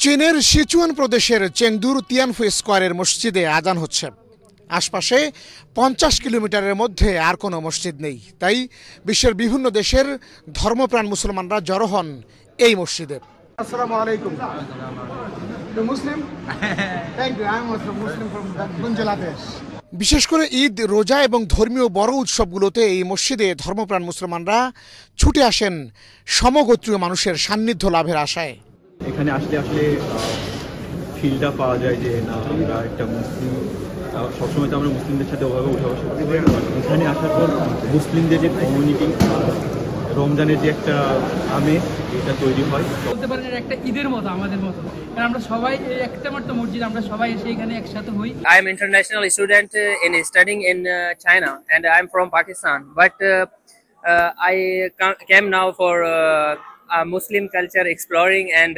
চীনের সিচুয়ান প্রদেশের চেংদুর তিয়ানফু স্কয়ারের মসজিদে আজান হচ্ছে। আশপাশে 50 কিলোমিটারের মধ্যে আর কোনো মসজিদ নেই। তাই বিশ্বের বিভিন্ন দেশের ধর্মপ্রাণ মুসলমানরা জড়ো হন এই মসজিদে। আসসালামু আলাইকুম। Muslim? Thank you. I am also Muslim from Bangladesh. বিশেষ করে ঈদ, রোজা এবং ধর্মীয় বড় উৎসবগুলোতে এই মসজিদে ধর্মপ্রাণ মুসলমানরা ছুটে আসেন সমগোত্রীয় মানুষের সান্নিধ্য লাভের আশায়। এখানে আসলে ফিলটা পাওয়া যায় যে না, আমরা একটা মুসলিম, সবসময় তো আমরা মুসলিমদের সাথে ওভাবে উঠা বসা করতে পারি না। এখানে আসার পর মুসলিমদের যে কমিউনিটি, রমজানের যে একটা আমেজ, এটা তৈরি হয়। বলতে পারেন এটা একটা ঈদের মতো আমাদের মতো, কারণ আমরা সবাই একটা মাত্র মসজিদ, আমরা সবাই এসে এখানে একসাথে হই। I am international student in studying in China, and I am from Pakistan. But I came now for Muslim culture exploring and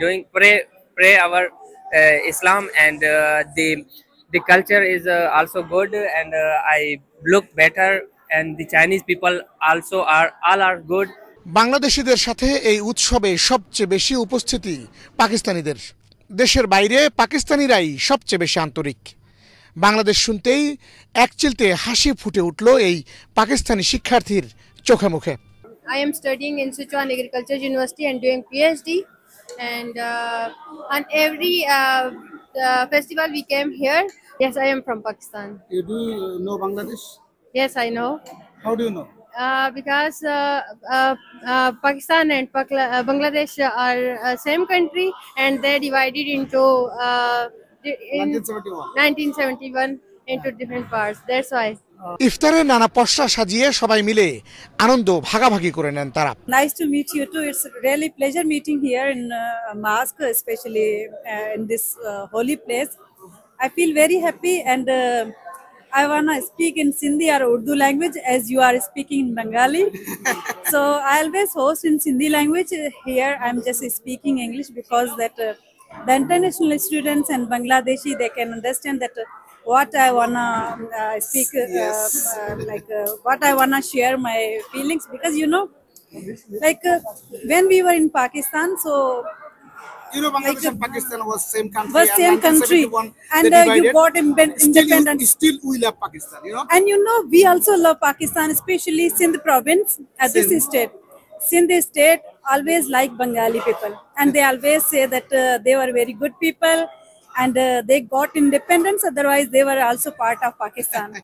doing pray our Islam, and the culture is also good, and I look better, and the Chinese people also are good. বাংলাদেশিদের সাথে এই উৎসবে সবচেয়ে বেশি উপস্থিতি পাকিস্তানিদের। দেশের বাইরে পাকিস্তানিরাই সবচেয়ে বেশি আন্তরিক। বাংলাদেশ শুনতেই একচিলতে হাসি ফুটে উঠল এই পাকিস্তানি শিক্ষার্থীর চোখে মুখে। I am studying in Sichuan Agriculture University and doing PhD, and on every festival we came here. Yes, I am from Pakistan. You do know Bangladesh? Yes, I know. How do you know? Because Pakistan and Bangladesh are same country, and they divided into in 1971 into different parts. That's why. ইফতারে নানা পসরা সাজিয়ে সবাই মিলে আনন্দ ভাগাভাগি করে নেন তারা। Nice to meet you too. It's really pleasure meeting here in mosque, especially in this holy place. I feel very happy, and I wanna speak in Sindhi or Urdu language as you are speaking in Bengali. So I always host in Sindhi language. Here I'm just speaking English because that the international students and Bangladeshi, they can understand that what I wanna speak, what I wanna share my feelings, because when we were in Pakistan, so Bangladesh and Pakistan was same country. Was same country, and you got independence. Still, we love Pakistan, And we also love Pakistan, especially Sindh province, this state. Sindh state always like Bengali people, and they always say that they were very good people, and they got independence. Otherwise, they were also part of Pakistan.